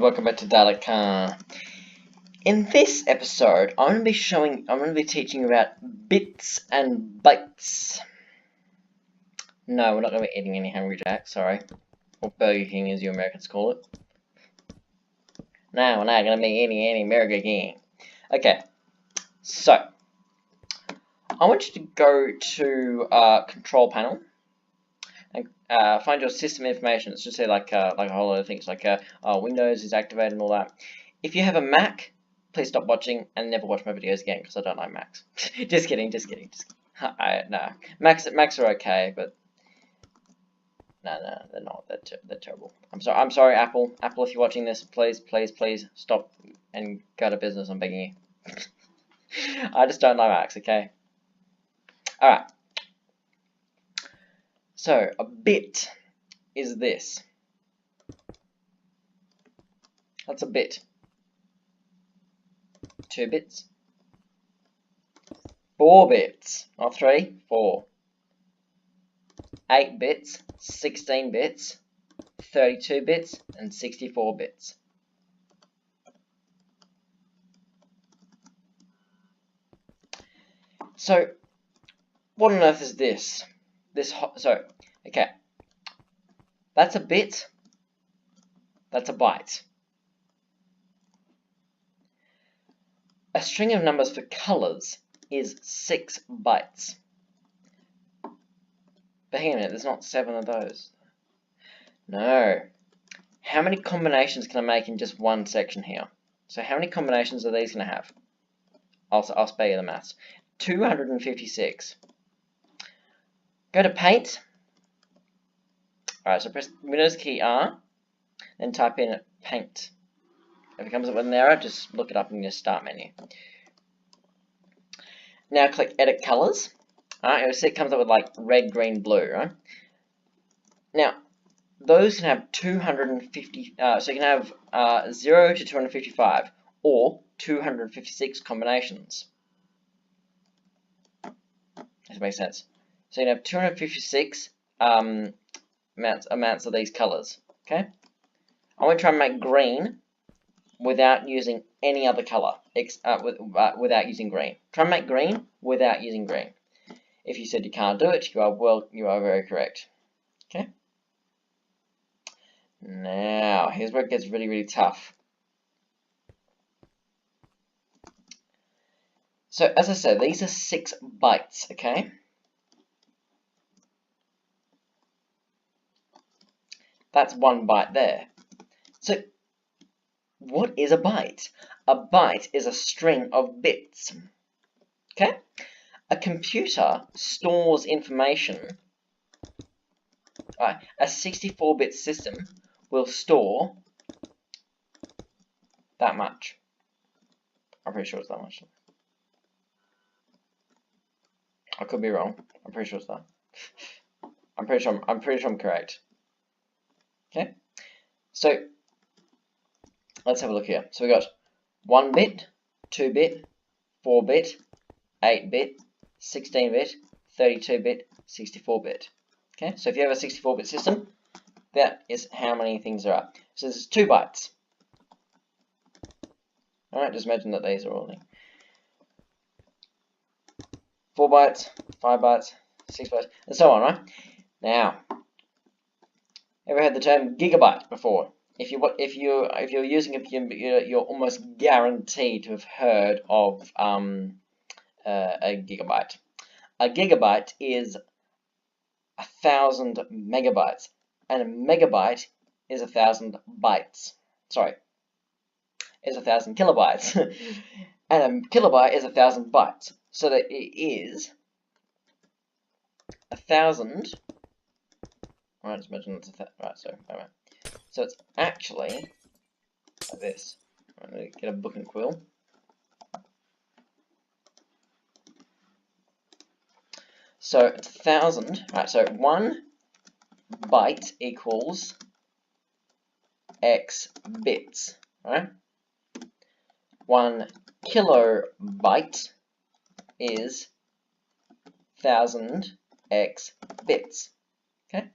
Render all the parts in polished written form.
welcome back to Dalek. In this episode, I'm going to be teaching you about bits and bytes. No, we're not going to be eating any Hungry Jacks, sorry. Or Burger King, as you Americans call it. No, we're not going to be eating any Burger King. Okay, so I want you to go to Control Panel and find your system information. It's just say like a whole lot of things like Windows is activated and all that. If you have a Mac, please stop watching and never watch my videos again because I don't like Macs. just kidding. No, Macs are okay, but no, they're not. They're terrible. I'm sorry, Apple. Apple, if you're watching this, please stop and go to business. I'm begging you. I just don't like Macs. Okay. All right. So a bit is this. That's a bit. 2 bits. 4 bits. Not 3, 4. 8 bits, 16 bits, 32 bits, and 64 bits. So, what on earth is this? Okay. That's a bit. That's a byte. A string of numbers for colors is 6 bytes. But hang on a minute, there's not 7 of those. No. How many combinations can I make in just one section here? So how many combinations are these going to have? I'll spare you the maths. 256. Go to Paint. Alright, so press Windows key R, then type in Paint. If it comes up with an error, just look it up in your Start menu. Now click Edit Colors. Alright, you'll see it comes up with like red, green, blue, right? Now, those can have 250, so you can have 0 to 255, or 256 combinations. Does that make sense? So you can have 256 amounts of these colors. Okay? I want to try and make green without using any other color, without using green. Try and make green without using green. If you said you can't do it, you are very correct. Okay? Now, here's where it gets really tough. So, as I said, these are 6 bytes, okay? That's 1 byte there. So, what is a byte? A byte is a string of bits. Okay? A computer stores information. Right, a 64-bit system will store that much. I'm pretty sure it's that much. I could be wrong. I'm pretty sure it's that. I'm pretty sure I'm correct. Okay? So let's have a look here. So we got 1 bit, 2 bit, 4 bit, 8 bit, 16 bit, 32 bit, 64 bit. Okay, so if you have a 64 bit system, that is how many things there are. So this is 2 bytes. Alright, just imagine that these are all 4 bytes, 5 bytes, 6 bytes, and so on, right? Now, ever heard the term gigabyte before? If you're using a computer, you're almost guaranteed to have heard of a gigabyte. A gigabyte is 1,000 megabytes, and a megabyte is 1,000 bytes. Sorry, is 1,000 kilobytes, and a kilobyte is 1,000 bytes. So that it is 1,000. Right, just imagine it's right. So it's actually like this. I'm going to get a book and quill. So it's 1,000. Right, so 1 byte equals X bits. Right? 1 kilobyte is 1,000 X bits. Okay?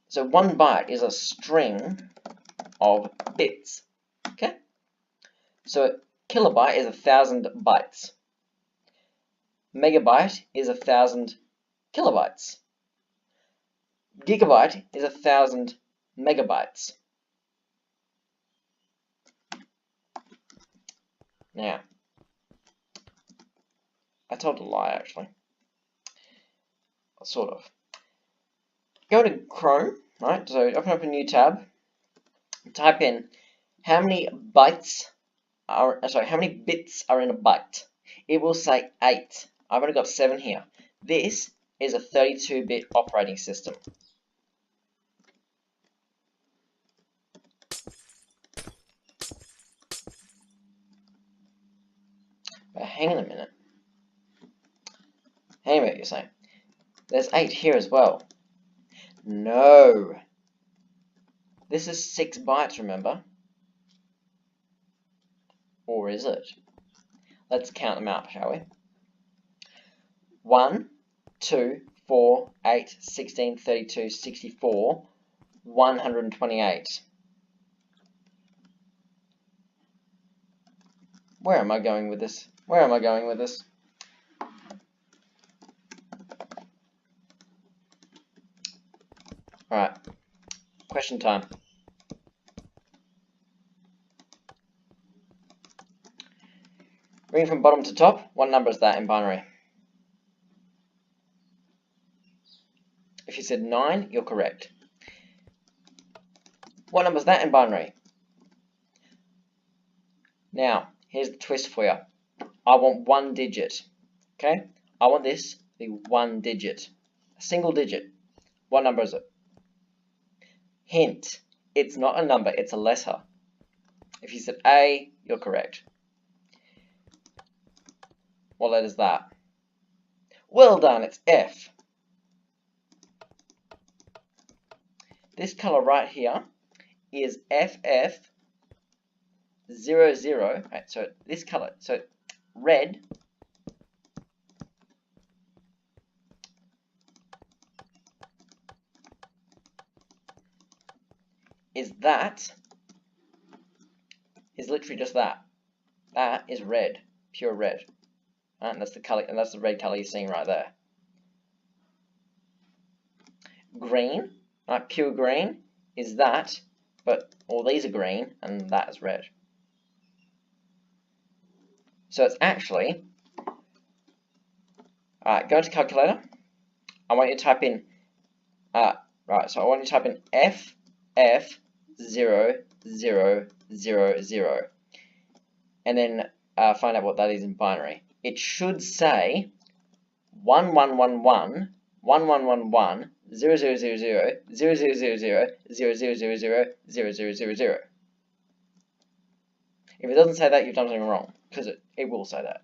So 1 byte is a string of bits. Okay? So a kilobyte is 1,000 bytes. Megabyte is 1,000 kilobytes. Gigabyte is 1,000 megabytes. Now, I told a lie actually. Sort of. Go to Chrome, right? So open up a new tab. Type in how many bits are in a byte. It will say 8. I've only got 7 here. This is a 32-bit operating system. But hang on a minute. Hang on a minute, you're saying. There's 8 here as well. No. This is 6 bytes, remember? Or is it? Let's count them out, shall we? 1, 2, 4, 8, 16, 32, 64, 128. Where am I going with this? Where am I going with this? Alright. Question time. Reading from bottom to top, what number is that in binary? If you said 9, you're correct. What number is that in binary? Now, here's the twist for you. I want 1 digit. Okay? I want this to be 1 digit. A single digit. What number is it? Hint. It's not a number, it's a letter. If you said A, you're correct. What letter is that? Well done, it's F. This color right here is FF00. Right, so this color, so red is literally just that. That is red, pure red. Right, and that's the color, and that's the red color you're seeing right there. Green, right, pure green is that, but all these are green and that is red. So it's actually, go to calculator. I want you to type in, right, so I want you to type in FF0000, and then find out what that is in binary. It should say 1111 1111 0000 0000 0000 0000. If it doesn't say that, you've done something wrong, because it will say that.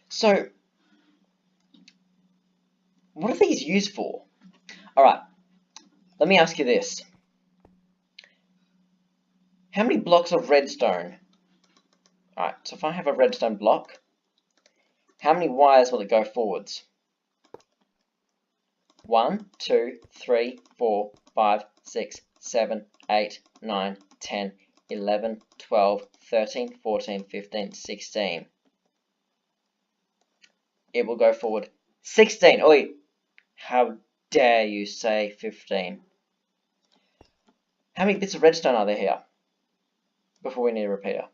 So, what are these used for? Alright, let me ask you this. How many blocks of redstone? Alright, so if I have a redstone block, how many wires will it go forwards? 1, 2, 3, 4, 5, 6, 7, 8, 9, 10, 11, 12, 13, 14, 15, 16. It will go forward 16. Oi! How dare you say 15? How many bits of redstone are there here? Before we need a repeater.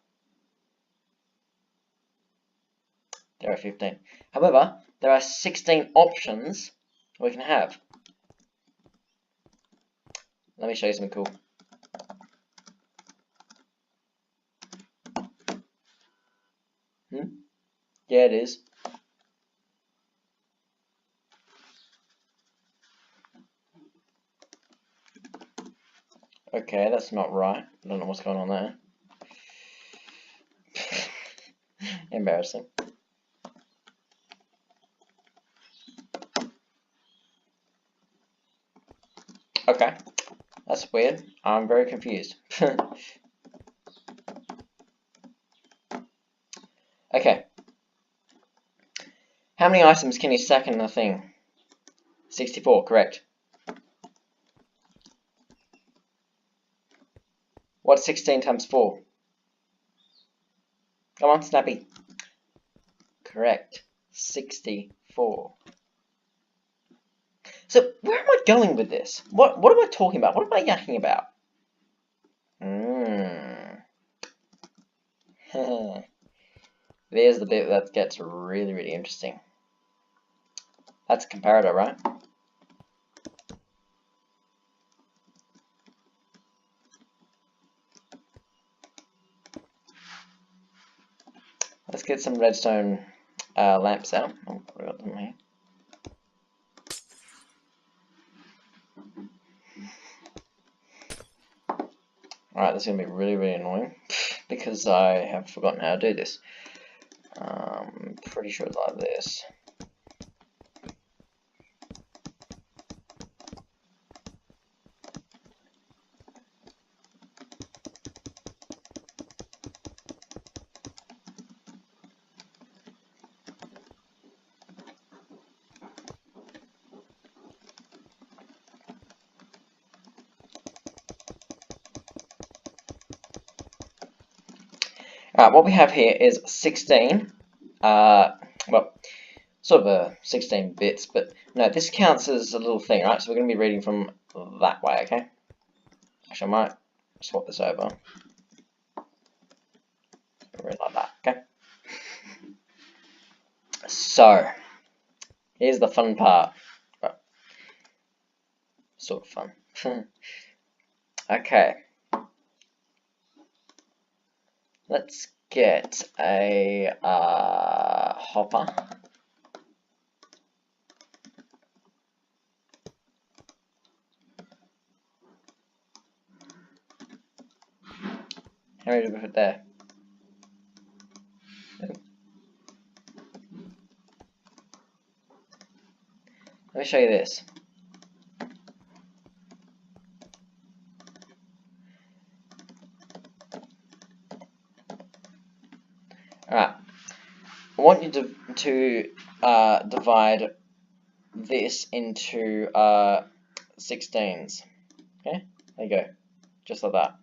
There are 15. However, there are 16 options we can have. Let me show you something cool. Yeah, it is. Okay, that's not right. I don't know what's going on there. Embarrassing. Okay, that's weird. I'm very confused. Okay. How many items can you stack in the thing? 64, correct. What's 16 times 4? Come on, Snappy. Correct. 64. So, where am I going with this? What am I talking about? What am I yakking about? There's the bit that gets really, really interesting. That's a comparator, right? Let's get some redstone lamps out. Oh, I got them here. Alright, this is going to be really, really annoying because I have forgotten how to do this. Pretty sure it's like this. What we have here is 16, well, sort of a 16 bits, but no, this counts as a little thing, right? So we're going to be reading from that way, okay? Actually, I might swap this over. Read like that, okay? So, here's the fun part. Well, sort of fun. Okay. Let's get a hopper. How many do we put there? Let me show you this. Alright. I want you to divide this into 16s. Okay? There you go. Just like that.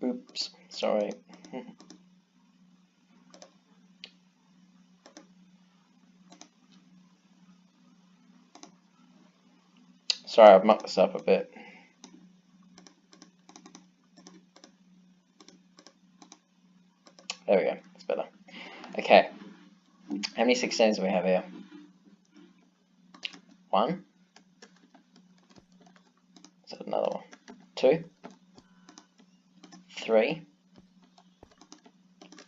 Oops, sorry. Sorry, I've mucked this up a bit. There we go, that's better. Okay, how many 16s do we have here? 1. So another one. 2. 3.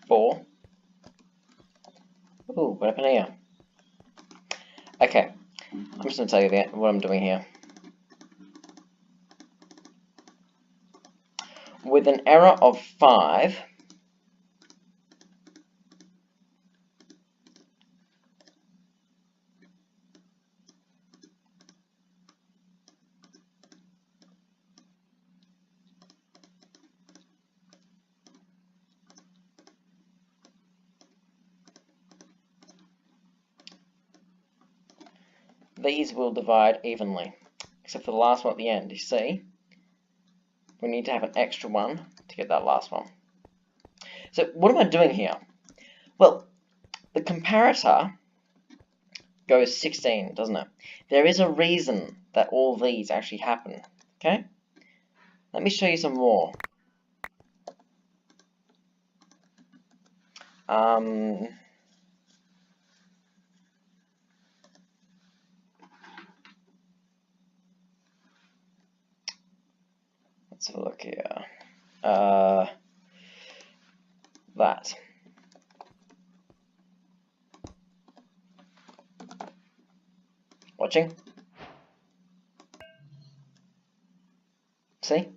4. Ooh, what happened here? Okay, I'm just going to tell you what I'm doing here. With an error of 5, these will divide evenly, except for the last one at the end. You see, we need to have an extra one to get that last one. So what am I doing here? Well, the comparator goes 16, doesn't it? There is a reason that all these actually happen, okay? Let me show you some more. Let's have a look here. That. Watching? See?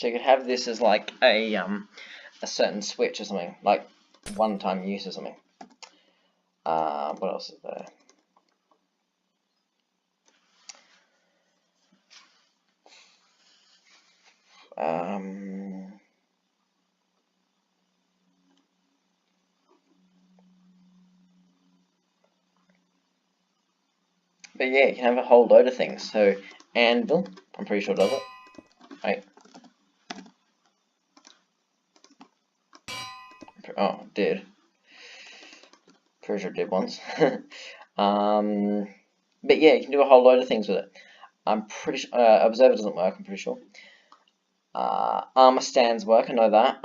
So you could have this as like a certain switch or something, like one-time use or something. What else is there? But yeah, you can have a whole load of things. So anvil, I'm pretty sure does it. Wait. Oh, it did. Pretty sure it did once. But yeah, you can do a whole load of things with it. I'm pretty sure observer doesn't work. I'm pretty sure. Armor stands work. I know that.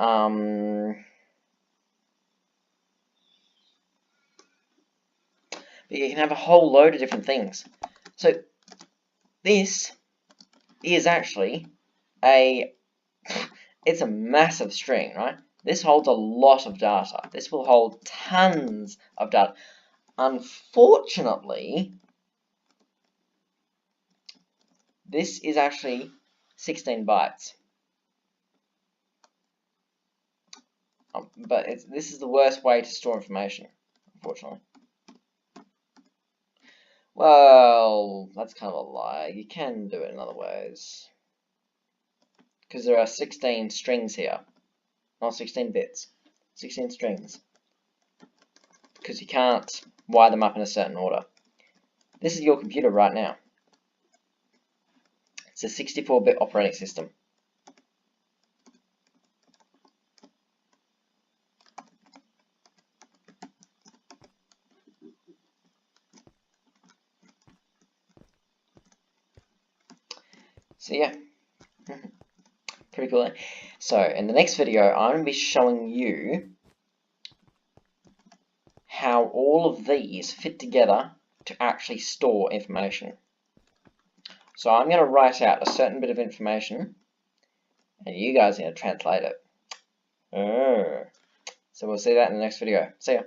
But you can have a whole load of different things. So this is actually it's a massive string, right? This holds a lot of data. This will hold tons of data. Unfortunately, this is actually 16 bytes. But this is the worst way to store information, unfortunately. Well, that's kind of a lie. You can do it in other ways. Because there are 16 strings here. Not 16 bits. 16 strings. Because you can't wire them up in a certain order. This is your computer right now. It's a 64-bit operating system. So yeah, pretty cool. So in the next video, I'm going to be showing you how all of these fit together to actually store information. So I'm going to write out a certain bit of information, and you guys are going to translate it. So we'll see that in the next video. See ya.